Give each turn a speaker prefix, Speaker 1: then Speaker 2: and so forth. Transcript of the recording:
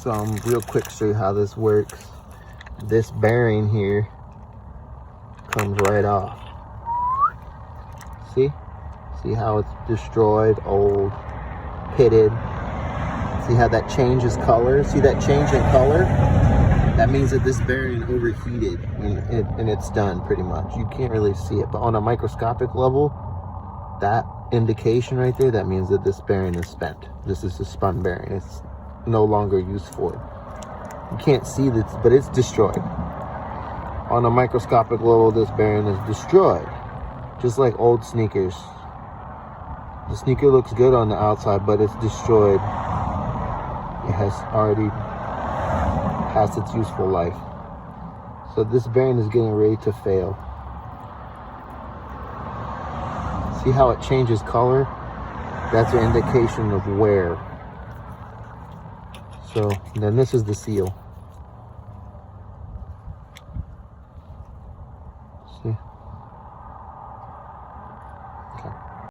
Speaker 1: real quick show you how this works. This bearing here comes right off. See how it's destroyed, old, pitted. See how that changes color? See that change in color? That means that this bearing overheated and it's done pretty much. You can't really see it, but on a microscopic level, that indication right there, that means that this bearing is spent. This is a spun bearing. It's no longer useful. You can't see this, but it's destroyed. On a microscopic level, this bearing is destroyed. Just like old sneakers. The sneaker looks good on the outside, but it's destroyed. It has already past its useful life. So this bearing is getting ready to fail. See how it changes color? That's an indication of wear. So then this is the seal. See?